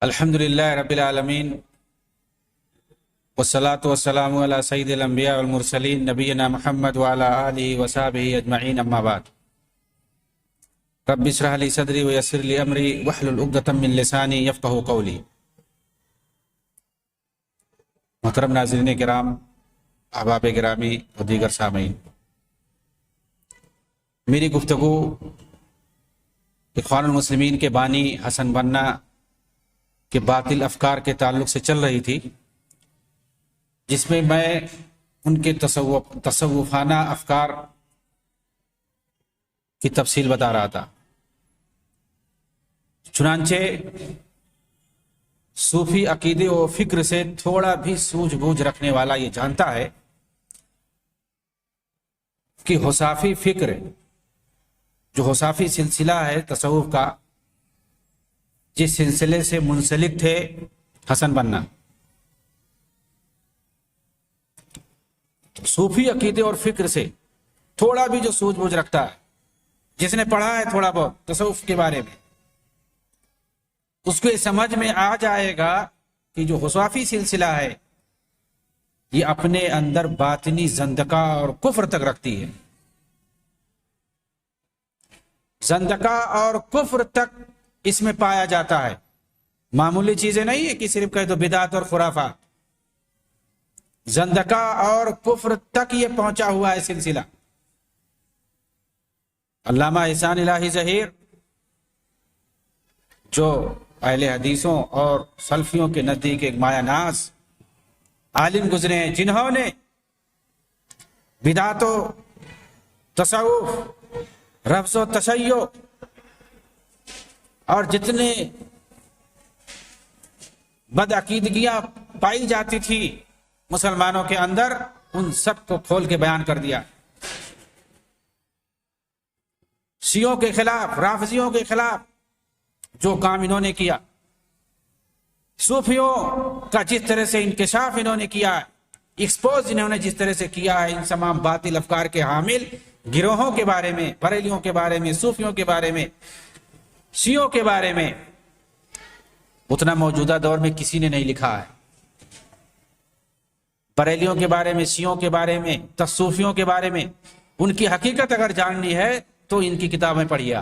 الحمدللہ رب العالمین والصلاة والسلام علی سید الانبیاء والمرسلین نبینا محمد وعلی آلہ وصحبہ اجمعین اما بعد رب اشرح لی صدری ویسر لی امری واحلل عقدۃ من لسانی یفقہوا قولی۔ محترم ناظرین کرام، احباب گرامی اور دیگر سامعین، میری گفتگو اخوان المسلمین کے بانی حسن بننا کے باطل افکار کے تعلق سے چل رہی تھی، جس میں ان کے تصوفانہ افکار کی تفصیل بتا رہا تھا۔ چنانچہ صوفی عقیدے و فکر سے تھوڑا بھی سوجھ بوجھ رکھنے والا یہ جانتا ہے کہ حصافی فکر، جو حصافی سلسلہ ہے تصوف کا، جس سلسلے سے منسلک تھے حسن بننا، صوفی عقیدے اور فکر سے تھوڑا بھی جو سوجھ بوجھ رکھتا ہے، جس نے پڑھا ہے تھوڑا بہت تصوف کے بارے میں، اس کو یہ سمجھ میں آ جائے گا کہ جو حصافی سلسلہ ہے یہ اپنے اندر باطنی زندقہ اور کفر تک رکھتی ہے۔ زندقہ اور کفر تک اس میں پایا جاتا ہے، معمولی چیزیں نہیں ہے کہ صرف کہہ دو بدعت اور خرافات۔ زندقہ اور کفر تک یہ پہنچا ہوا ہے سلسلہ۔ علامہ احسان الہی ظہیر، جو اہل حدیثوں اور سلفیوں کے نزدیک ایک مایہ ناز عالم گزرے ہیں، جنہوں نے بدعت و تصوف، رفض و تشیع اور جتنے بدعقیدگیاں پائی جاتی تھی مسلمانوں کے اندر، ان سب کو کھول کے بیان کر دیا۔ شیعوں کے خلاف، رافضیوں کے خلاف جو کام انہوں نے کیا، صوفیوں کا جس طرح سے انکشاف انہوں نے کیا، ایکسپوز انہوں نے جس طرح سے کیا ہے ان تمام باطل افکار کے حامل گروہوں کے بارے میں، بریلیوں کے بارے میں، صوفیوں کے بارے میں، شیعوں کے بارے میں، اتنا موجودہ دور میں کسی نے نہیں لکھا ہے۔ بریلیوں کے بارے میں، شیعوں کے بارے میں، تصوفیوں کے بارے میں ان کی حقیقت اگر جاننی ہے تو ان کی کتابیں پڑھیے۔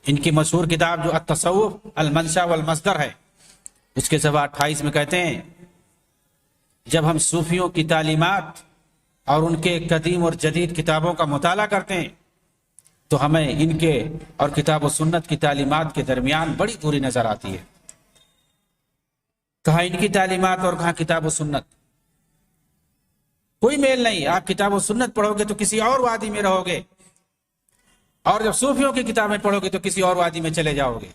ان کی مشہور کتاب جو التصوف المنشا والمصدر ہے، اس کے صفحہ 28 میں کہتے ہیں، جب ہم صوفیوں کی تعلیمات اور ان کے قدیم اور جدید کتابوں کا مطالعہ کرتے ہیں تو ہمیں ان کے اور کتاب و سنت کی تعلیمات کے درمیان بڑی دوری نظر آتی ہے۔ کہاں ان کی تعلیمات اور کہاں کتاب و سنت، کوئی میل نہیں۔ آپ کتاب و سنت پڑھو گے تو کسی اور وادی میں رہو گے، اور جب صوفیوں کی کتابیں پڑھو گے تو کسی اور وادی میں چلے جاؤ گے۔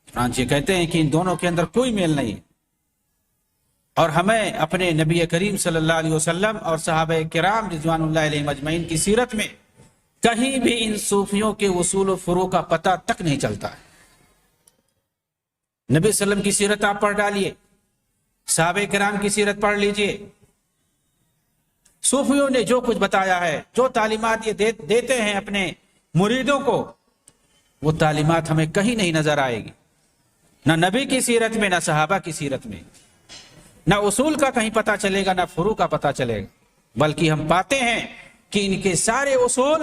چنانچہ کہتے ہیں کہ ان دونوں کے اندر کوئی میل نہیں، اور ہمیں اپنے نبی کریم صلی اللہ علیہ وسلم اور صحابہ کرام رضوان اللہ علیہم اجمعین کی سیرت میں کہیں بھی ان صوفیوں کے اصول و فروع کا پتہ تک نہیں چلتا ہے۔ نبی صلی اللہ علیہ وسلم کی سیرت آپ پڑھ ڈالیے، صحابہ کرام کی سیرت پڑھ لیجئے، صوفیوں نے جو کچھ بتایا ہے، جو تعلیمات یہ دیتے ہیں اپنے مریدوں کو، وہ تعلیمات ہمیں کہیں نہیں نظر آئے گی، نہ نبی کی سیرت میں، نہ صحابہ کی سیرت میں، نہ اصول کا کہیں پتہ چلے گا، نہ فروع کا پتہ چلے گا۔ بلکہ ہم پاتے ہیں کہ ان کے سارے اصول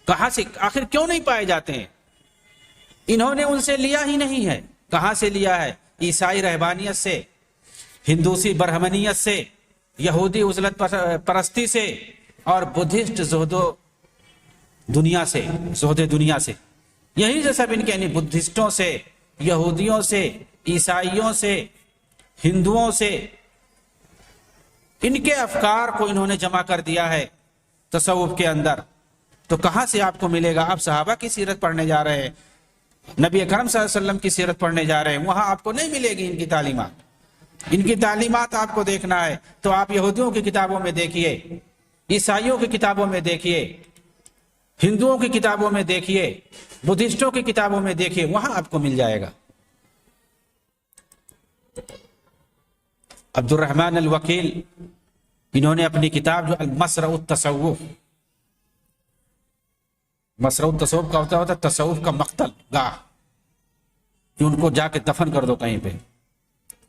کہاں سے آخر کیوں نہیں پائے جاتے ہیں؟ انہوں نے ان سے لیا ہی نہیں ہے۔ کہاں سے لیا ہے؟ عیسائی رہبانیت سے، ہندوسی برہمنیت سے، یہودی عزلت پرستی سے، اور بدھسٹ زہد دنیا سے۔ یہی جو سب ان کے، یعنی بدھسٹوں سے، یہودیوں سے، عیسائیوں سے، ہندوؤں سے، ان کے افکار کو انہوں نے جمع کر دیا ہے تصوف کے اندر۔ تو کہاں سے آپ کو ملے گا؟ آپ صحابہ کی سیرت پڑھنے جا رہے ہیں، نبی اکرم صلی اللہ علیہ وسلم کی سیرت پڑھنے جا رہے ہیں، وہاں آپ کو نہیں ملے گی ان کی تعلیمات۔ ان کی تعلیمات آپ کو دیکھنا ہے تو آپ یہودیوں کی کتابوں میں دیکھیے، عیسائیوں کی کتابوں میں دیکھیے، ہندوؤں کی کتابوں میں دیکھیے، بدھسٹوں کی کتابوں میں دیکھیے، وہاں آپ کو مل جائے گا۔ عبد الرحمن الوکیل، انہوں نے اپنی کتاب جو المسرع التصوف، مسرع تصوف کا ہوتا ہے تصوف کا مقتل گاہ، کہ ان کو جا کے دفن کر دو کہیں پہ۔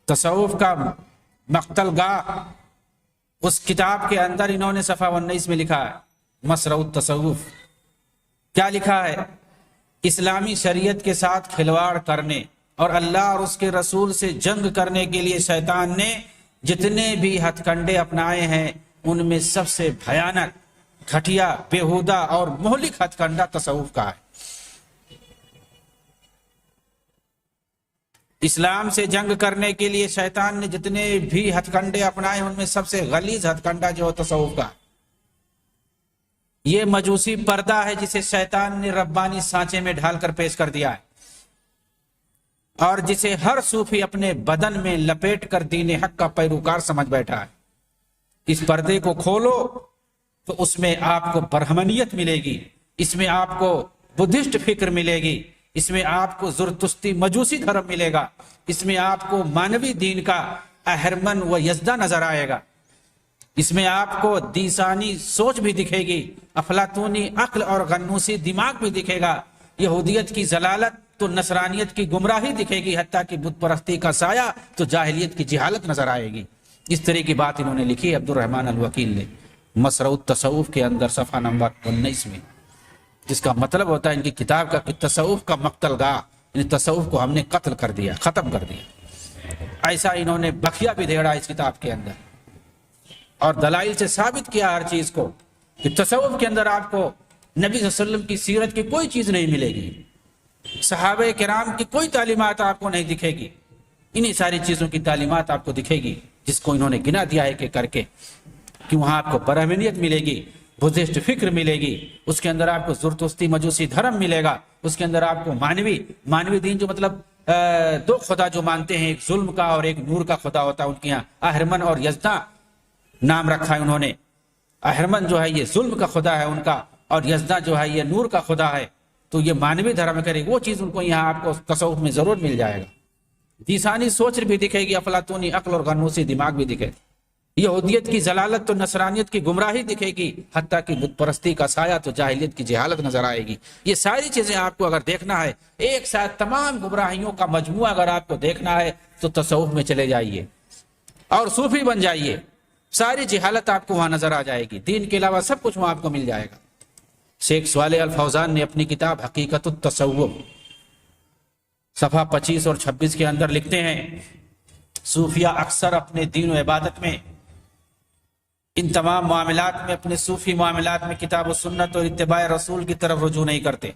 تصوف کا مقتل گاہ، اس کتاب کے اندر انہوں نے صفحہ 19 میں لکھا ہے مسرع التصوف۔ کیا لکھا ہے؟ اسلامی شریعت کے ساتھ کھلواڑ کرنے اور اللہ اور اس کے رسول سے جنگ کرنے کے لیے شیطان نے جتنے بھی ہتھ کنڈے اپنائے ہیں ان میں سب سے بھیانک، گھٹیا، بےہودہ اور مہلک ہتھ کنڈا تصوف کا ہے۔ اسلام سے جنگ کرنے کے لیے شیطان نے جتنے بھی ہتھ کنڈے اپنائے ان میں سب سے غلیظ ہتھ کنڈا جو ہے تصوف کا ہے۔ یہ مجوسی پردہ ہے جسے شیطان نے ربانی سانچے میں ڈھال کر پیش کر دیا ہے، اور جسے ہر صوفی اپنے بدن میں لپیٹ کر دین حق کا پیروکار سمجھ بیٹھا ہے۔ اس پردے کو کھولو تو اس میں آپ کو برہمنیت ملے گی، اس میں آپ کو بدھسٹ فکر ملے گی، اس میں آپ کو زرتشتی مجوسی دھرم ملے گا، اس میں آپ کو مانوی دین کا اہرمن و یزدہ نظر آئے گا، اس میں آپ کو دیسانی سوچ بھی دکھے گی، افلاطونی عقل اور غنوسی دماغ بھی دکھے گا، یہودیت کی ضلالت تو نصرانیت کی گمراہی دکھے گی، حتیٰ کہ بت پرستی کا سایہ تو جاہلیت کی جہالت نظر آئے گی۔ اس طرح کی بات انہوں نے لکھی عبد الرحمن الوکیل نے مسرع التصوف کے اندر صفحہ نمبر 19 میں، جس کا مطلب ہوتا ہے ان کی کتاب کا کہ تصوف کا مقتل گاہ، یعنی تصوف کو ہم نے قتل کر دیا، ختم کر دیا۔ ایسا انہوں نے بخیا بھی دھیڑا اس کتاب کے اندر، اور دلائل سے ثابت کیا ہر چیز کو کہ تصوف کے اندر آپ کو نبی صلی اللہ علیہ وسلم کی سیرت کی کوئی چیز نہیں ملے گی، صحابہ کرام کی کوئی تعلیمات آپ کو نہیں دکھے گی، انہی ساری چیزوں کی تعلیمات آپ کو دکھے گی جس کو انہوں نے گنا دیا ہے کہ کر کے، کہ وہاں آپ کو برہمنیت ملے گی، بدھسٹ فکر ملے گی، اس کے اندر آپ کو زرتشتی مجوسی دھرم ملے گا، اس کے اندر آپ کو مانوی دین جو مطلب دو خدا جو مانتے ہیں، ایک ظلم کا اور ایک نور کا خدا ہوتا ہے ان کے یہاں، اہرمن اور یزدہ نام رکھا ہے انہوں نے۔ اہرمن جو ہے یہ ظلم کا خدا ہے ان کا، اور یزدہ جو ہے یہ نور کا خدا ہے، تو یہ مانوی دھرم کرے وہ چیز ان کو یہاں آپ کو تصوف میں ضرور مل جائے گا۔ دیسانی سوچ بھی دکھے گی، افلاطونی عقل اور غنوسی دماغ بھی دکھے، یہودیت کی ضلالت تو نصرانیت کی گمراہی دکھے گی، حتیٰ کہ بت پرستی کا سایہ تو جاہلیت کی جہالت نظر آئے گی۔ یہ ساری چیزیں آپ کو اگر دیکھنا ہے، ایک ساتھ تمام گمراہیوں کا مجموعہ اگر آپ کو دیکھنا ہے تو تصوف میں چلے جائیے اور صوفی بن جائیے، ساری جہالت آپ کو وہاں نظر آ جائے گی، دین کے علاوہ سب کچھ وہاں آپ کو مل جائے گا۔ شیخ صالح الفوزان نے اپنی کتاب حقیقت التصوف صفحہ 25 اور 26 کے اندر لکھتے ہیں، صوفیہ اکثر اپنے دین و عبادت میں، ان تمام معاملات میں، اپنے صوفی معاملات میں کتاب و سنت اور اتباع رسول کی طرف رجوع نہیں کرتے۔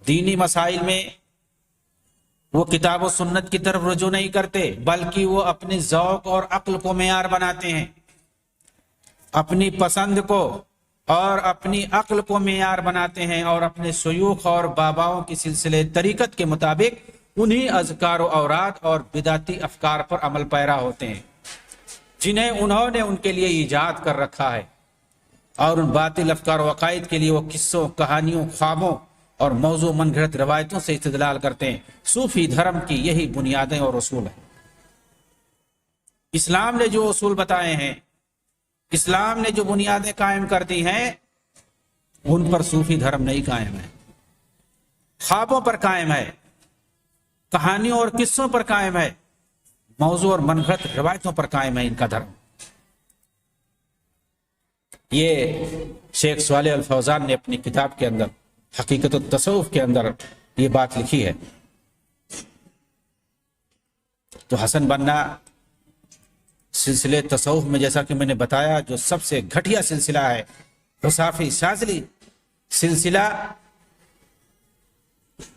دینی مسائل میں وہ کتاب و سنت کی طرف رجوع نہیں کرتے، بلکہ وہ اپنے ذوق اور عقل کو معیار بناتے ہیں، اپنی پسند کو اور اپنی عقل کو معیار بناتے ہیں، اور اپنے شیوخ اور باباؤں کی سلسلے طریقت کے مطابق انہی اذکار و اوراد اور بدعتی افکار پر عمل پیرا ہوتے ہیں جنہیں انہوں نے ان کے لیے ایجاد کر رکھا ہے، اور ان باطل افکار و عقائد کے لیے وہ قصوں، کہانیوں، خوابوں اور موضوع من گھڑت روایتوں سے استدلال کرتے ہیں۔ صوفی دھرم کی یہی بنیادیں اور اصول ہیں۔ اسلام نے جو اصول بتائے ہیں، اسلام نے جو بنیادیں قائم کر دی ہیں، ان پر صوفی دھرم نہیں قائم ہے، خوابوں پر قائم ہے، کہانیوں اور قصوں پر قائم ہے، موضوع اور من گھڑت روایتوں پر قائم ہے ان کا دھرم۔ یہ شیخ صالح الفوزان نے اپنی کتاب کے اندر حقیقت التصوف کے اندر یہ بات لکھی ہے۔ تو حسن بننا سلسلے تصوف میں، جیسا کہ میں نے بتایا، جو سب سے گھٹیا سلسلہ ہے، حصافی شاذلی سلسلہ،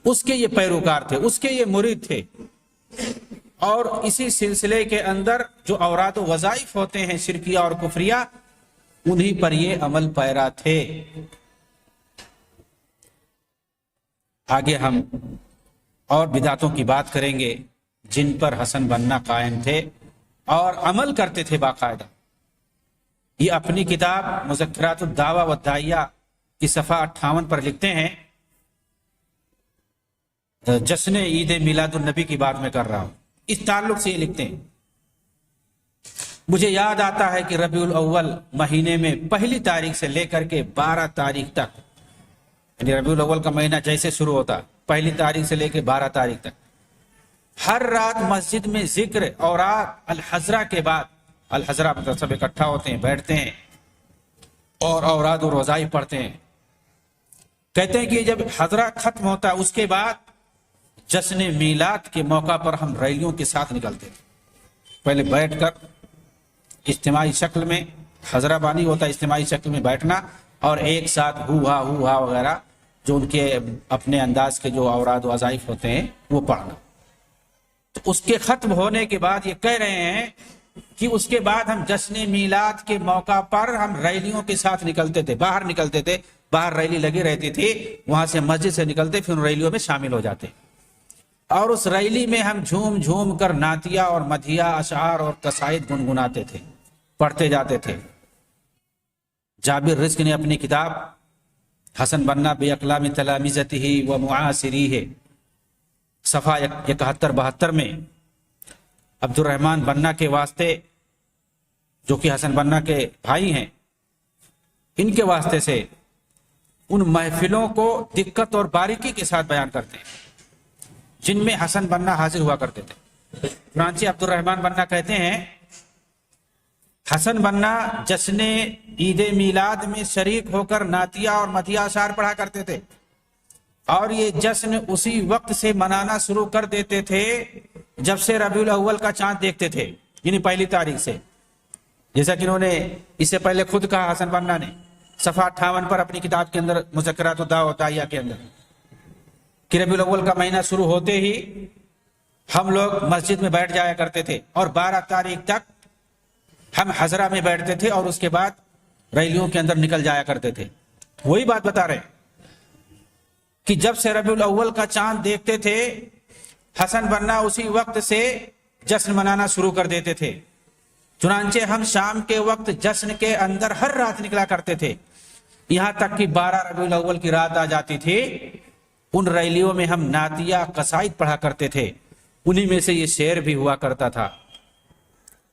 اس کے یہ پیروکار تھے، اس کے یہ مرید تھے، اور اسی سلسلے کے اندر جو اوراد و وظائف ہوتے ہیں شرکیہ اور کفریہ، انہی پر یہ عمل پیرا تھے۔ آگے ہم اور بدعتوں کی بات کریں گے جن پر حسن بننا قائم تھے اور عمل کرتے تھے باقاعدہ۔ یہ اپنی کتاب مذکرات الدعوہ والداعیہ کی صفحہ 58 پر لکھتے ہیں، جشن عید میلاد النبی کی بات میں کر رہا ہوں، اس تعلق سے یہ لکھتے ہیں، مجھے یاد آتا ہے کہ ربیع الاول مہینے میں پہلی تاریخ سے لے کر کے 12 تاریخ تک، یعنی ربیع الاول کا مہینہ جیسے شروع ہوتا پہلی تاریخ سے لے کے 12 تاریخ تک، ہر رات مسجد میں ذکر اوراد الحضرہ کے بعد، الحضرہ مطلب سب اکٹھا ہوتے ہیں، بیٹھتے ہیں اور اوراد و روزائی پڑھتے ہیں۔ کہتے ہیں کہ جب حضرہ ختم ہوتا اس کے بعد جشن میلاد کے موقع پر ہم ریلیوں کے ساتھ نکلتے تھے۔ پہلے بیٹھ کر اجتماعی شکل میں، حضرہ بانی ہوتا ہے اجتماعی شکل میں بیٹھنا، اور ایک ساتھ ہو ہا وغیرہ جو ان کے اپنے انداز کے جو اوراد و وظائف ہوتے ہیں وہ پڑھنا۔ تو اس کے ختم ہونے کے بعد یہ کہہ رہے ہیں کہ اس کے بعد ہم جشن میلاد کے موقع پر ہم ریلیوں کے ساتھ نکلتے تھے، باہر نکلتے تھے، باہر ریلی لگی رہتی تھی، وہاں سے مسجد سے نکلتے پھر ان ریلیوں میں شامل ہو جاتے، اور اس ریلی میں ہم جھوم جھوم کر نعتیہ اور مدحیہ اشعار اور قصائد گنگناتے تھے، پڑھتے جاتے تھے۔ جابر رزق نے اپنی کتاب حسن بنا باقلام تلامذتہ و معاصریہ صفحہ 71-72 میں عبد الرحمن بنا کے واسطے، جو کہ حسن بنا کے بھائی ہیں، ان کے واسطے سے ان محفلوں کو دقت اور باریکی کے ساتھ بیان کرتے ہیں جن میں حسن بنا حاضر ہوا کرتے تھے۔ چنانچہ عبد الرحمن بنا کہتے ہیں حسن بنا جشن عید میلاد میں شریک ہو کر نعتیہ اور مدحیہ اشعار پڑھا کرتے تھے، اور یہ جشن اسی وقت سے منانا شروع کر دیتے تھے جب سے ربیع الاول کا چاند دیکھتے تھے، یعنی پہلی تاریخ سے، جیسا کہ انہوں نے اس سے پہلے خود کہا حسن بنا نے صفحہ 58 پر اپنی کتاب کے اندر مذکرات الدعوہ والتعیہ کے اندر، کہ ربیع الاول کا مہینہ شروع ہوتے ہی ہم لوگ مسجد میں بیٹھ جایا کرتے تھے، اور 12 تاریخ تک ہم حضرہ میں بیٹھتے تھے، اور اس کے بعد ریلیوں کے اندر نکل جایا کرتے تھے۔ وہی بات بتا رہے ہیں کہ جب سے ربیع الاول کا چاند دیکھتے تھے حسن بنا اسی وقت سے جشن منانا شروع کر دیتے تھے۔ چنانچہ ہم شام کے وقت جشن کے اندر ہر رات نکلا کرتے تھے، یہاں تک کہ 12 ربیع الاول کی رات آ جاتی تھی، ان ریلیوں میں ہم نعتیہ قصائد پڑھا کرتے تھے۔ انہی میں سے یہ شعر بھی ہوا کرتا تھا،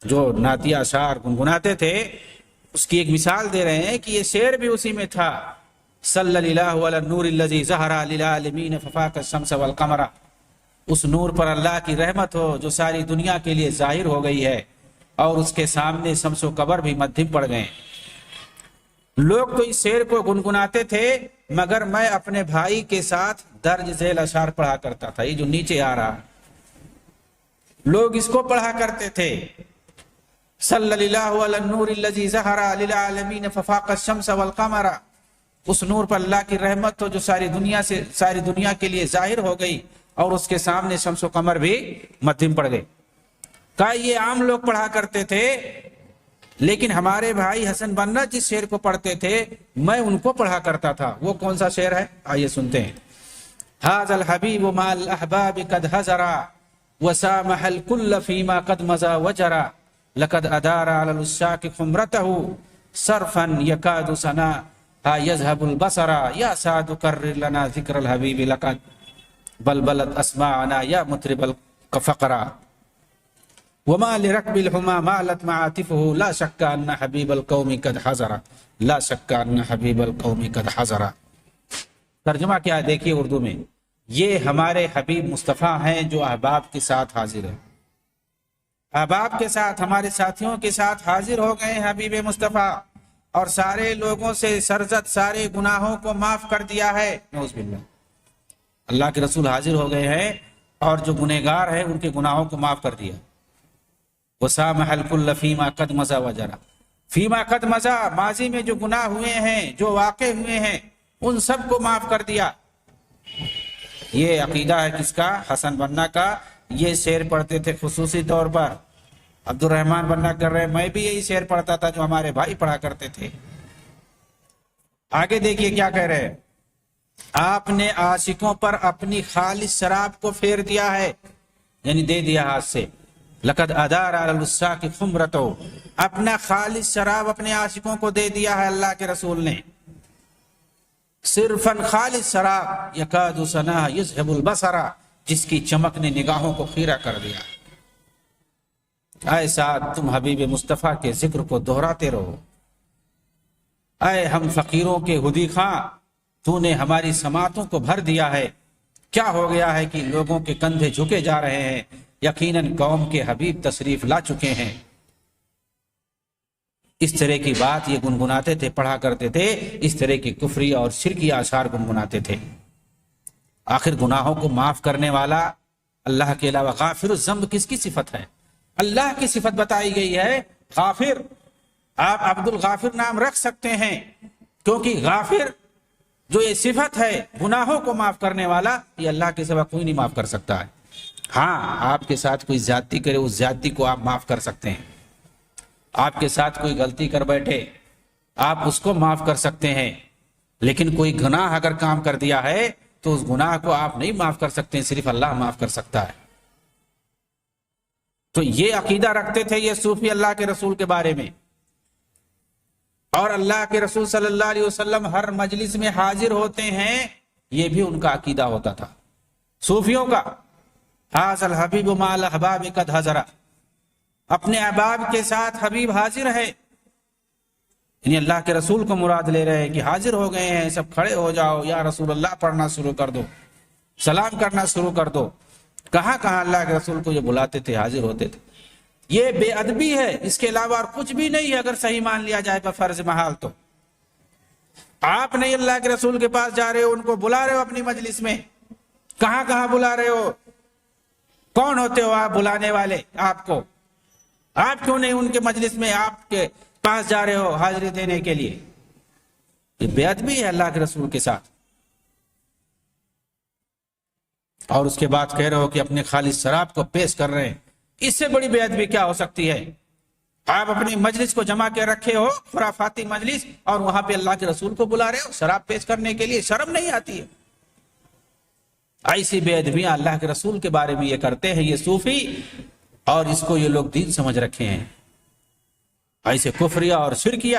جو نعتیہ اشعار گنگناتے تھے اس کی ایک مثال دے رہے ہیں کہ یہ شعر بھی اسی میں تھا۔ صلی اللہ علی النور الذی ظہر للعالمین ففاق الشمس والقمر، اس نور پر اللہ کی رحمت ہو جو ساری دنیا کے لیے ظاہر ہو گئی ہے، اور اس کے سامنے شمس و قمر بھی مدھم پڑ گئے۔ لوگ تو اس شعر کو گنگناتے تھے، مگر میں اپنے بھائی کے ساتھ درج ذیل اشعار پڑھا کرتا تھا۔ یہ جو نیچے آ رہا لوگ اس کو پڑھا کرتے تھے، صلی اللہ علی النور الذی ظہر للعالمین ففاق الشمس والقمر، اس نور پر اللہ کی رحمت ہو جو ساری دنیا کے لیے ظاہر ہو گئی، اور اس کے سامنے شمس و قمر بھی مدھم پڑ گئے۔ کہا یہ عام لوگ پڑھا کرتے تھے، لیکن ہمارے بھائی حسن بنا جس شعر کو پڑھتے تھے میں ان کو پڑھا کرتا تھا۔ وہ کون سا شعر ہے؟ آئیے سنتے ہیں۔ ھذا الحبیب مع الاحباب قد حضرا وسامح الكل فيما قد مضى وجرا لقد ادار على العشاق خمرته صرفا يكاد سنا يذهب البصر يا سعد كرر لنا ذكر الحبيب لقد بلبلت اسماعنا يا مطرب الفقرا وما لركب الحمى مالت معاطفه لا شك ان حبيب القوم قد حضر لا شك ان حبيب القوم قد حضر۔ ترجمہ کیا ہے دیکھیے اردو میں، یہ ہمارے حبیب مصطفیٰ ہیں جو احباب کے ساتھ حاضر ہیں، احباب کے ساتھ، ہمارے ساتھیوں کے ساتھ حاضر ہو گئے ہیں حبیب مصطفیٰ، اور سارے لوگوں سے سرزد سارے گناہوں کو معاف کر دیا ہے۔ نعوذ باللہ، اللہ کے رسول حاضر ہو گئے ہیں اور جو گنہگار ہیں ان کے گناہوں کو معاف کر دیا۔ وسامح الکل فیما قد مضى وجرا، فیما قد مضى، ماضی میں جو گناہ ہوئے ہیں، جو واقع ہوئے ہیں، ان سب کو معاف کر دیا۔ یہ عقیدہ ہے کس کا؟ حسن بنا کا۔ یہ شعر پڑھتے تھے خصوصی طور پر، عبد الرحمن بنا کر رہے، میں بھی یہی شعر پڑھتا تھا جو ہمارے بھائی پڑھا کرتے تھے۔ آگے دیکھیے کیا کہہ رہے ہیں، آپ نے عاشقوں پر اپنی خالص شراب کو پھیر دیا ہے، یعنی دے دیا ہاتھ سے۔ لقد ادار علی العشاق خمرتہ، اپنا خالص شراب اپنے عاشقوں کو دے دیا ہے اللہ کے رسول نے۔ صرفاً خالص شراب، یکاد سنا یذهب البصر، جس کی چمک نے نگاہوں کو خیرہ کر دیا۔ اے ساتھ تم حبیب مصطفیٰ کے ذکر کو دہراتے رہو۔ اے ہم فقیروں کے ہدی خواں، تو نے ہماری سماعتوں کو بھر دیا ہے۔ کیا ہو گیا ہے کہ لوگوں کے کندھے جھکے جا رہے ہیں، یقیناً قوم کے حبیب تشریف لا چکے ہیں۔ اس طرح کی بات یہ گنگناتے تھے، پڑھا کرتے تھے، اس طرح کی کفری اور شرکی آثار گنگناتے تھے۔ آخر گناہوں کو معاف کرنے والا اللہ کے علاوہ غافر الذنب کس کی صفت ہے؟ اللہ کی صفت بتائی گئی ہے غافر۔ آپ عبد الغافر نام رکھ سکتے ہیں، کیونکہ غافر جو یہ صفت ہے گناہوں کو معاف کرنے والا، یہ اللہ کے سوا کوئی نہیں معاف کر سکتا ہے۔ ہاں، آپ کے ساتھ کوئی زیادتی کرے، اس زیادتی کو آپ معاف کر سکتے ہیں۔ آپ کے ساتھ کوئی غلطی کر بیٹھے، آپ اس کو معاف کر سکتے ہیں، لیکن کوئی گناہ اگر کام کر دیا ہے تو اس گناہ کو آپ نہیں معاف کر سکتے، صرف اللہ معاف کر سکتا ہے۔ تو یہ عقیدہ رکھتے تھے یہ صوفی اللہ کے رسول کے بارے میں، اور اللہ کے رسول صلی اللہ علیہ وسلم ہر مجلس میں حاضر ہوتے ہیں، یہ بھی ان کا عقیدہ ہوتا تھا صوفیوں کا۔ حاضر الحبیب مع الاحباب قد حضر، اپنے احباب کے ساتھ حبیب حاضر ہے، یعنی اللہ کے رسول کو مراد لے رہے ہیں کہ حاضر ہو گئے ہیں، سب کھڑے ہو جاؤ، یا رسول اللہ پڑھنا شروع کر دو، سلام کرنا شروع کر دو۔ کہاں کہاں اللہ کے رسول کو یہ بلاتے تھے، حاضر ہوتے تھے۔ یہ بے ادبی ہے، اس کے علاوہ اور کچھ بھی نہیں ہے اگر صحیح مان لیا جائے بفرض محال۔ تو آپ نہیں اللہ کے رسول کے پاس جا رہے ہو، ان کو بلا رہے ہو اپنی مجلس میں، کہاں کہاں بلا رہے ہو؟ کون ہوتے ہو آپ بلانے والے؟ آپ کو، آپ کیوں نہیں ان کے مجلس میں آپ کے پاس جا رہے ہو حاضری دینے کے لیے؟ یہ بے ادبی ہے اللہ کے رسول کے ساتھ۔ اور اس کے بعد کہہ رہے ہو کہ اپنے خالص شراب کو پیش کر رہے ہیں، اس سے بڑی بے ادبی کیا ہو سکتی ہے؟ آپ اپنی مجلس کو جمع کے رکھے ہو، خرافاتی مجلس، اور وہاں پہ اللہ کے رسول کو بلا رہے ہو شراب پیش کرنے کے لیے، شرم نہیں آتی ہے؟ ایسی بے ادبیاں اللہ کے رسول کے بارے میں یہ کرتے ہیں یہ صوفی، اور اس کو یہ لوگ دین سمجھ رکھے ہیں۔ ایسے کفریہ اور شرکیہ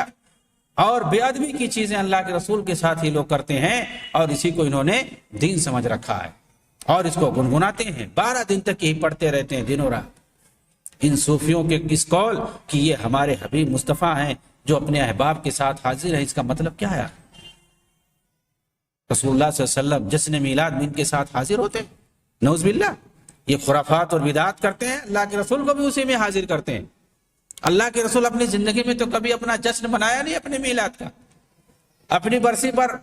اور بے ادبی کی چیزیں اللہ کے رسول کے ساتھ ہی لوگ کرتے ہیں، اور اسی کو انہوں نے دین سمجھ رکھا ہے، اور اس کو گنگناتے ہیں، 12 دن تک یہی پڑھتے رہتے ہیں دن و رات۔ ان صوفیوں کے اس قول کہ یہ ہمارے حبیب مصطفیٰ ہیں جو اپنے احباب کے ساتھ حاضر ہیں، اس کا مطلب کیا ہے؟ رسول اللہ صلی اللہ علیہ وسلم جشن میلاد میں ان کے ساتھ حاضر ہوتے ہیں؟ نعوذ باللہ، یہ خرافات اور بدعات کرتے ہیں، اللہ کے رسول کو بھی اسی میں حاضر کرتے ہیں۔ اللہ کے رسول اپنی زندگی میں تو کبھی اپنا جشن منایا نہیں اپنے میلاد کا۔ اپنی برسی پر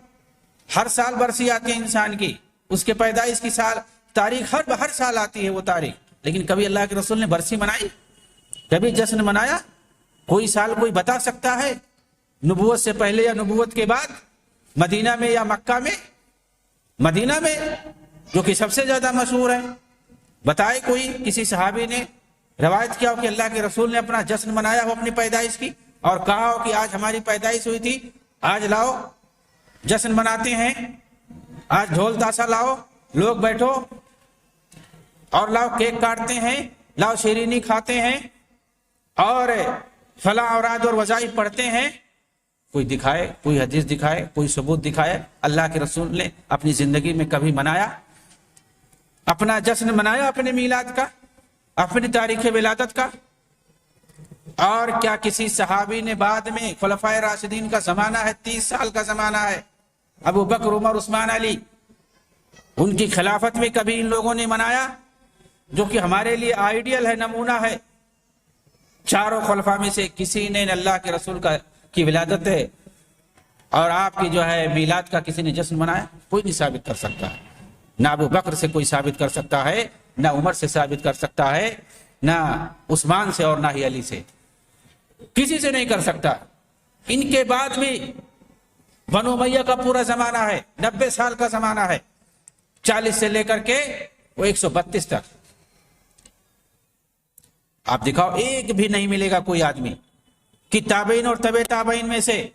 ہر سال برسی آتی ہے انسان کی، اس کے پیدائش کی سال تاریخ ہر سال آتی ہے وہ تاریخ، لیکن کبھی اللہ کے رسول نے برسی منائی؟ کبھی جشن منایا؟ کوئی سال کوئی بتا سکتا ہے نبوت سے پہلے یا نبوت کے بعد، مدینہ میں یا مکہ میں؟ مدینہ میں جو کہ سب سے زیادہ مشہور ہے، بتائے کوئی کسی صحابی نے روایت کیا ہو کہ اللہ کے رسول نے اپنا جشن منایا ہو اپنی پیدائش کی، اور کہا ہو کہ آج ہماری پیدائش ہوئی تھی، آج لاؤ جشن مناتے ہیں، آج ڈھول تاشا لاؤ، لوگ بیٹھو اور لاؤ کیک کاٹتے ہیں، لاؤ شیرینی کھاتے ہیں، اور فلاں اوراد اور وظائف پڑھتے ہیں؟ کوئی دکھائے، کوئی حدیث دکھائے، کوئی ثبوت دکھائے اللہ کے رسول نے اپنی زندگی میں کبھی منایا، اپنا جشن منایا اپنے میلاد کا، اپنی تاریخ ولادت کا؟ اور کیا کسی صحابی نے بعد میں، خلفائے راشدین کا زمانہ ہے، 30 سال کا زمانہ ہے، ابو بکر، عمر، عثمان، علی، ان کی خلافت میں کبھی ان لوگوں نے منایا؟ جو کہ ہمارے لیے آئیڈیل ہے، نمونہ ہے۔ چاروں خلفاء میں سے کسی نے اللہ کے رسول کی ولادت ہے اور آپ کی جو ہے میلاد کا کسی نے جشن منایا؟ کوئی نہیں ثابت کر سکتا ہے۔ نہ ابو بکر سے کوئی ثابت کر سکتا ہے، نہ عمر سے ثابت کر سکتا ہے، نہ عثمان سے، اور نہ ہی علی سے، کسی سے نہیں کر سکتا۔ ان کے بعد بھی بنو امیہ کا پورا زمانہ ہے، 90 سال کا زمانہ ہے، 40 سے لے کر کے وہ 132 تک۔ آپ دکھاؤ، ایک بھی نہیں ملے گا کوئی آدمی کہ تابعین اور تبع تابعین میں سے،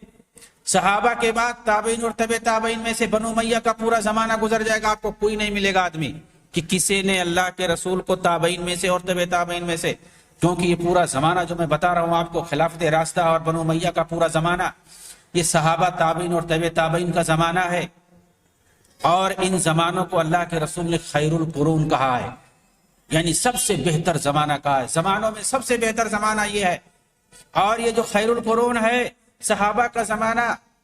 صحابہ کے بعد تابعین اور تبع تابعین میں سے بنو امیہ کا پورا زمانہ گزر جائے گا، آپ کو کوئی نہیں ملے گا آدمی کہ کسی نے اللہ کے رسول کو تابعین میں سے اور تبع تابعین میں سے، کیونکہ یہ پورا زمانہ جو میں بتا رہا ہوں آپ کو، خلافت راستہ اور بنو امیہ کا پورا زمانہ، یہ صحابہ، تابعین اور تبع تابعین کا زمانہ ہے، اور ان زمانوں کو اللہ کے رسول نے خیر القرون کہا ہے۔ یعنی سب سے بہتر زمانہ کا ہے، زمانوں میں سب سے بہتر زمانہ یہ ہے۔ اور یہ جو خیر القرون ہے، صحابہ کا زمانہ،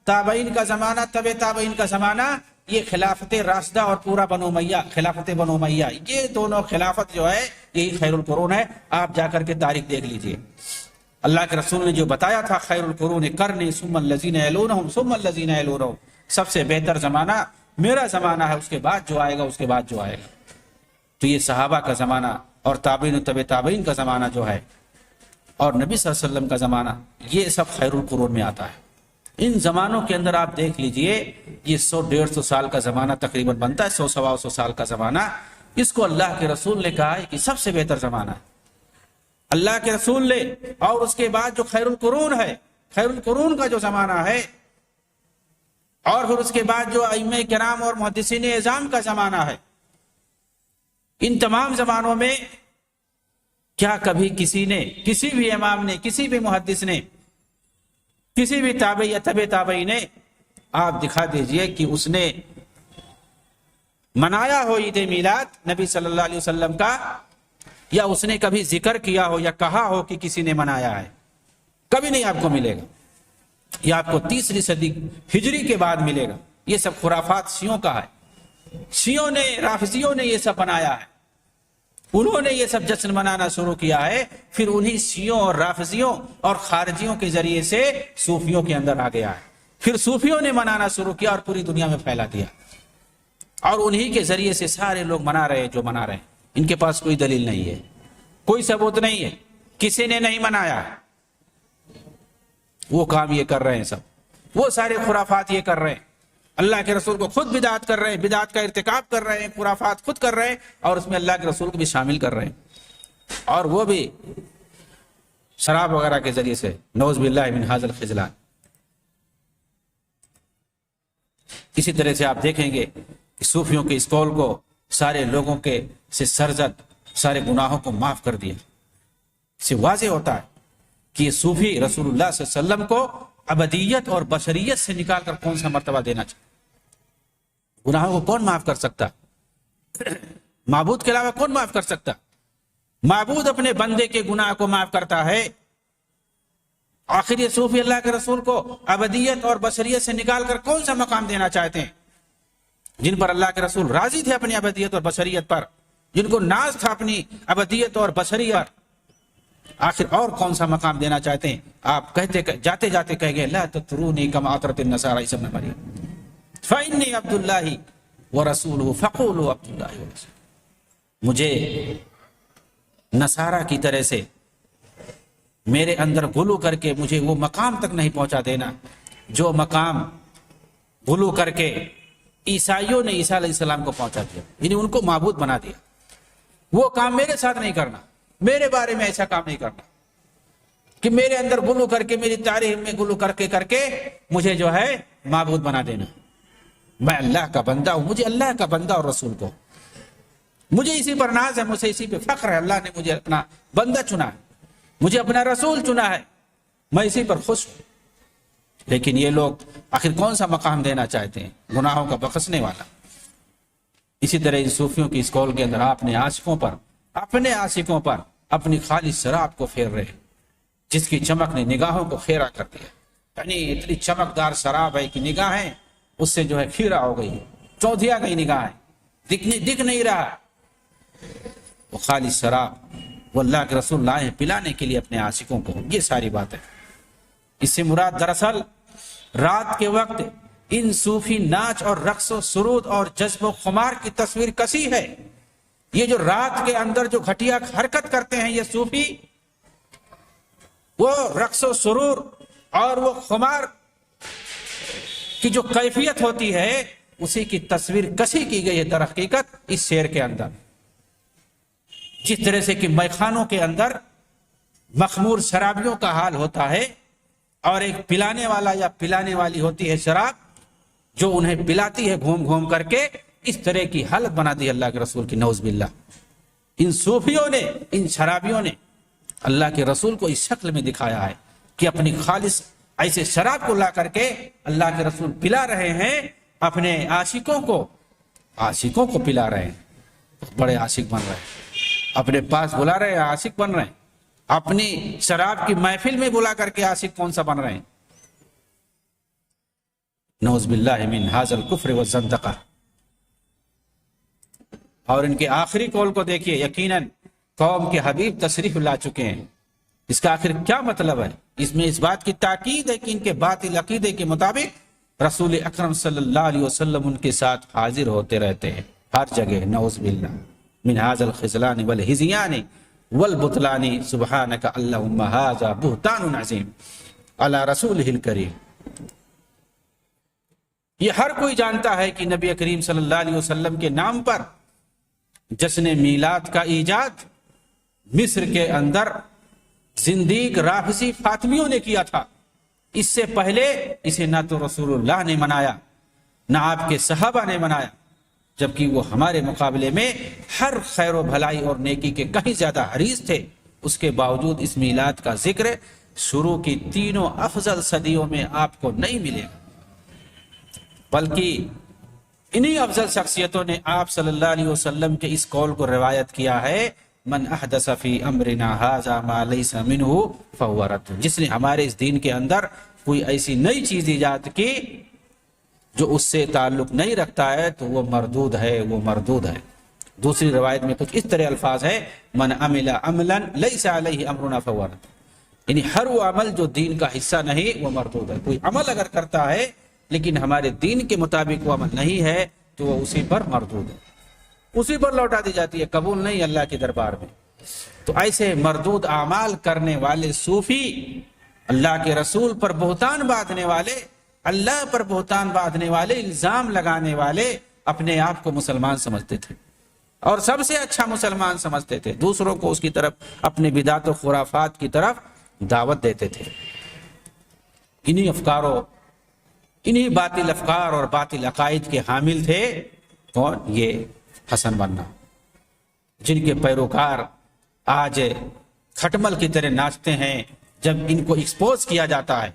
تابعین کا زمانہ، طب تابعین کا زمانہ، یہ خلافت راشدہ اور پورا بنو امیہ، خلافت بنو امیہ، یہ دونوں خلافت جو ہے یہی خیر القرون ہے۔ آپ جا کر کے تاریخ دیکھ لیجئے، اللہ کے رسول نے جو بتایا تھا، خیر القرون قرنی ثم الذین یلونہم ثم الذین یلونہم، سب سے بہتر زمانہ میرا زمانہ ہے، اس کے بعد جو آئے گا، اس کے بعد جو آئے گا۔ تو یہ صحابہ کا زمانہ اور تابعین و طب تابعین کا زمانہ جو ہے، اور نبی صلی اللہ علیہ وسلم کا زمانہ، یہ سب خیر القرون میں آتا ہے۔ ان زمانوں کے اندر آپ دیکھ لیجئے، یہ 100-150 سال کا زمانہ تقریباً بنتا ہے، 100-125 سال کا زمانہ، اس کو اللہ کے رسول نے کہا ہے کہ سب سے بہتر زمانہ ہے اللہ کے رسول نے۔ اور اس کے بعد جو خیر القرون ہے، خیر القرون کا جو زمانہ ہے، اور پھر اس کے بعد جو ائمہ کرام اور محدثین اعظام کا زمانہ ہے، ان تمام زمانوں میں کیا کبھی کسی نے، کسی بھی امام نے، کسی بھی محدث نے، کسی بھی تابعی یا طب تابعی نے، آپ دکھا دیجئے کہ اس نے منایا ہو عید میلاد نبی صلی اللہ علیہ وسلم کا، یا اس نے کبھی ذکر کیا ہو یا کہا ہو کہ کسی نے منایا ہے؟ کبھی نہیں آپ کو ملے گا۔ یہ آپ کو 3ری صدی ہجری کے بعد ملے گا۔ یہ سب خرافات شیعوں کا ہے، شیعوں نے، رافضیوں نے یہ سب بنایا ہے، انہوں نے یہ سب جشن منانا شروع کیا ہے، پھر انہی شیعوں اور رافضیوں اور خارجیوں کے ذریعے سے صوفیوں کے اندر آ گیا ہے، پھر صوفیوں نے منانا شروع کیا اور پوری دنیا میں پھیلا دیا، اور انہی کے ذریعے سے سارے لوگ منا رہے ہیں جو منا رہے ہیں۔ ان کے پاس کوئی دلیل نہیں ہے، کوئی ثبوت نہیں ہے، کسی نے نہیں منایا، وہ کام یہ کر رہے ہیں سب، وہ سارے خرافات یہ کر رہے ہیں، اللہ کے رسول کو خود بدعت کر رہے ہیں، بدعت کا ارتکاب کر رہے ہیں، خرافات خود کر رہے ہیں، اور اس میں اللہ کے رسول کو بھی شامل کر رہے ہیں، اور وہ بھی شراب وغیرہ کے ذریعے سے، نعوذ باللہ من ھذا الخذلان۔ اسی طرح سے آپ دیکھیں گے کہ صوفیوں کے اس قول کو سارے لوگوں کے سے سرزد، سارے گناہوں کو معاف کر دیا۔ اس سے واضح ہوتا ہے کہ یہ صوفی رسول اللہ صلی اللہ علیہ وسلم کو ابدیت اور بشریت سے نکال کر کون سا مرتبہ دینا چاہتے؟ گناہوں کو کون معاف کر سکتا؟ معبود کے علاوہ کون معاف کر سکتا؟ معبود اپنے بندے کے گناہ کو معاف کرتا ہے، آخر یہ صوفی اللہ کے رسول کو ابدیت اور بشریت سے نکال کر کون سا مقام دینا چاہتے ہیں؟ جن پر اللہ کے رسول راضی تھے اپنی ابدیت اور بشریت پر، جن کو ناز تھا اپنی ابدیت اور بشریت، آخر اور کون سا مقام دینا چاہتے ہیں؟ آپ کہتے جاتے جاتے کہہ گئے لا تطرونی کما اطرت النصارى عیسی ابن مریم فإنی عبد اللہ ورسولہ فقولوا عبد اللہ ورسولہ۔ مجھے نصارہ کی طرح سے میرے اندر غلو کر کے مجھے وہ مقام تک نہیں پہنچا دینا جو مقام غلو کر کے عیسائیوں نے عیسیٰ علیہ السلام کو پہنچا دیا، یعنی ان کو معبود بنا دیا۔ وہ کام میرے ساتھ نہیں کرنا، میرے بارے میں ایسا کام نہیں کرنا کہ میرے اندر غلو کر کے، میری تاریخ میں غلو کر کے مجھے جو ہے معبود بنا دینا۔ میں اللہ کا بندہ ہوں، مجھے اللہ کا بندہ اور رسول کو، مجھے اسی پر ناز ہے، مجھے اسی پہ فخر ہے، اللہ نے مجھے اپنا بندہ چنا ہے، مجھے اپنا رسول چنا ہے، میں اسی پر خوش ہوں۔ لیکن یہ لوگ آخر کون سا مقام دینا چاہتے ہیں؟ گناہوں کا بخشنے والا۔ اسی طرح ان صوفیوں کی اس قول کے اندر اپنے عاشقوں پر، اپنے عاشقوں پر اپنی خالص شراب کو پھیر رہے ہیں، جس کی چمک نے نگاہوں کو خیرہ کر دیا، یعنی اتنی چمکدار شراب ہے کہ نگاہیں اس سے جو ہے خیرہ ہو گئی، چودھیا گئی نگاہیں، دکھ نہیں رہا۔ وہ خالص شراب وہ اللہ کے رسول لائے ہیں پلانے کے لیے اپنے عاشقوں کو۔ یہ ساری بات ہے۔ اس سے مراد دراصل رات کے وقت ان صوفی ناچ اور رقص و سرود اور جذب و خمار کی تصویر کسی ہے۔ یہ جو رات کے اندر جو گھٹیا حرکت کرتے ہیں یہ صوفی، وہ رقص و سرور اور وہ خمار کی جو کیفیت ہوتی ہے اسی کی تصویر کشی کی گئی ہے در حقیقت اس شعر کے اندر۔ جس طرح سے کہ میخانوں کے اندر مخمور شرابیوں کا حال ہوتا ہے، اور ایک پلانے والا یا پلانے والی ہوتی ہے شراب جو انہیں پلاتی ہے گھوم گھوم کر کے، اس طرح کی حالت بنا دی اللہ کے رسول کی، نعوذ باللہ۔ ان صوفیوں نے، ان شرابیوں نے اللہ کے رسول کو اس شکل میں دکھایا ہے کہ اپنی خالص ایسے شراب کو لا کر کے اللہ کے رسول پلا رہے ہیں اپنے عاشقوں کو پلا رہے ہیں، بڑے عاشق بن رہے ہیں۔ اپنے پاس بلا رہے ہیں، عاشق بن رہے ہیں، اپنی شراب کی محفل میں بلا کر کے عاشق کون سا بن رہے ہیں؟ نعوذ باللہ من ھذا الکفر والزندقہ۔ اور ان کے آخری قول کو دیکھیے، یقیناً قوم کے حبیب تشریف لا چکے ہیں۔ اس کا آخر کیا مطلب ہے؟ اس میں اس بات کی تاکید ہے کہ ان کے باطل عقیدے کے مطابق رسول اکرم صلی اللہ علیہ وسلم ان کے ساتھ حاضر ہوتے رہتے ہیں ہر جگہ۔ نعوذ باللہ من ھذا الخذلان والہذیان والبطلان، سبحانک اللہم ھذا بہتان عظیم علی رسولہ الکریم۔ یہ ہر کوئی جانتا ہے کہ نبی کریم صلی اللہ علیہ وسلم کے نام پر جشن میلاد کا ایجاد مصر کے اندر زندیق رافضی فاطمیوں نے کیا تھا۔ اس سے پہلے اسے نہ تو رسول اللہ نے منایا، نہ آپ کے صحابہ نے منایا، جبکہ وہ ہمارے مقابلے میں ہر خیر و بھلائی اور نیکی کے کہیں زیادہ حریص تھے۔ اس کے باوجود اس میلاد کا ذکر شروع کی تینوں افضل صدیوں میں آپ کو نہیں ملے گا، بلکہ انہی افضل شخصیتوں نے آپ صلی اللہ علیہ وسلم کے اس قول کو روایت کیا ہے، من احدث فی امرنا ھذا ما لیس منہ فہو رد۔ جس نے ہمارے اس دین کے اندر کوئی ایسی نئی چیز ایجاد کی جو اس سے تعلق نہیں رکھتا ہے تو وہ مردود ہے، وہ مردود ہے۔ دوسری روایت میں کچھ اس طرح الفاظ ہے، من عمل عملا لیس علیہ امرنا فہو رد، یعنی ہر وہ عمل جو دین کا حصہ نہیں وہ مردود ہے۔ کوئی عمل اگر کرتا ہے لیکن ہمارے دین کے مطابق وہ عمل نہیں ہے تو وہ اسی پر مردود ہے، اسی پر لوٹا دی جاتی ہے، قبول نہیں اللہ کے دربار میں۔ تو ایسے مردود اعمال کرنے والے صوفی، اللہ کے رسول پر بہتان باندھنے والے، اللہ پر بہتان باندھنے والے، الزام لگانے والے اپنے آپ کو مسلمان سمجھتے تھے اور سب سے اچھا مسلمان سمجھتے تھے، دوسروں کو اس کی طرف، اپنے بدعت و خرافات کی طرف دعوت دیتے تھے۔ انہی باطل افکار اور باطل عقائد کے حامل تھے کون؟ یہ حسن بننا، جن کے پیروکار آج کھٹمل کی طرح ناچتے ہیں جب ان کو ایکسپوز کیا جاتا ہے،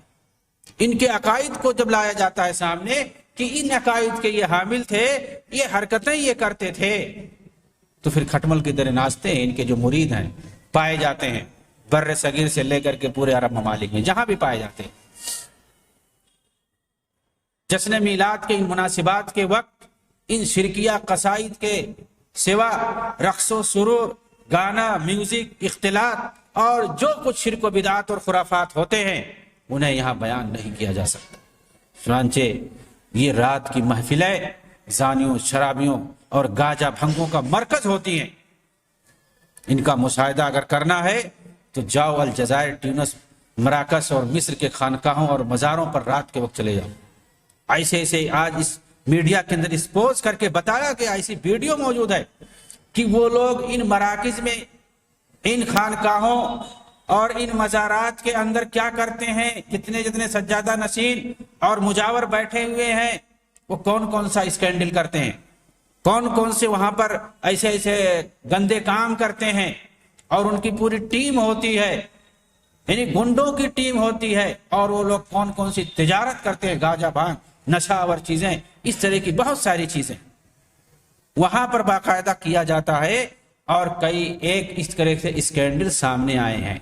ان کے عقائد کو جب لایا جاتا ہے سامنے کہ ان عقائد کے یہ حامل تھے، یہ حرکتیں یہ کرتے تھے، تو پھر کھٹمل کی طرح ناچتے ہیں۔ ان کے جو مرید ہیں پائے جاتے ہیں بر صغیر سے لے کر کے پورے عرب ممالک میں جہاں بھی پائے جاتے ہیں۔ جشن میلاد کے ان مناسبات کے وقت ان شرکیہ قصائد کے سوا رقص و سرور، گانا، میوزک، اختلاط اور جو کچھ شرک و بدعات اور خرافات ہوتے ہیں انہیں یہاں بیان نہیں کیا جا سکتا۔ چنانچہ یہ رات کی محفلیں زانیوں، شرابیوں اور گاجا بھنگوں کا مرکز ہوتی ہیں۔ ان کا مشاہدہ اگر کرنا ہے تو جاؤ الجزائر، ٹیونس، مراکش اور مصر کے خانقاہوں اور مزاروں پر رات کے وقت چلے جاؤ۔ ایسے ایسے آج اس میڈیا کے اندر ایکسپوز کر کے بتایا کہ ایسی ویڈیو موجود ہے کہ وہ لوگ ان مراکز میں، ان خانقاہوں اور ان مزارات کے اندر کیا کرتے ہیں، جتنے سجادہ نشین اور مجاور بیٹھے ہوئے ہیں وہ کون کون سا اسکینڈل کرتے ہیں، کون کون سے وہاں پر ایسے ایسے گندے کام کرتے ہیں، اور ان کی پوری ٹیم ہوتی ہے، یعنی گنڈوں کی ٹیم ہوتی ہے، اور وہ لوگ کون کون سی تجارت کرتے ہیں، گاجا بھانگ، نشہ چیزیں، اس طرح کی بہت ساری چیزیں وہاں پر باقاعدہ کیا جاتا ہے، اور کئی ایک اس طرح سے اسکینڈل سامنے آئے ہیں۔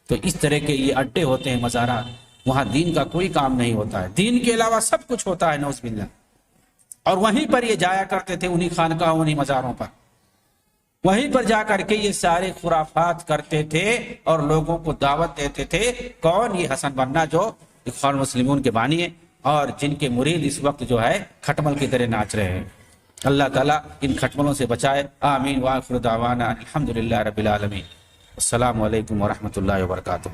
تو اس طرح کے یہ اڈے ہوتے ہیں مزارات، وہاں دین کا کوئی کام نہیں ہوتا ہے، دین کے علاوہ سب کچھ ہوتا ہے، نعوذ باللہ۔ اور وہیں پر یہ جایا کرتے تھے، انہی خانقاہوں، انہی مزاروں پر، وہیں پر جا کر کے یہ سارے خرافات کرتے تھے اور لوگوں کو دعوت دیتے تھے۔ کون؟ یہ حسن بننا، جو اخوان المسلمون کے بانی ہیں اور جن کے مرید اس وقت جو ہے کھٹمل کی طرح ناچ رہے ہیں۔ اللہ تعالیٰ ان کھٹملوں سے بچائے، آمین۔ وآخر دعوانا الحمدللہ رب العالمین۔ السلام علیکم ورحمۃ اللہ وبرکاتہ۔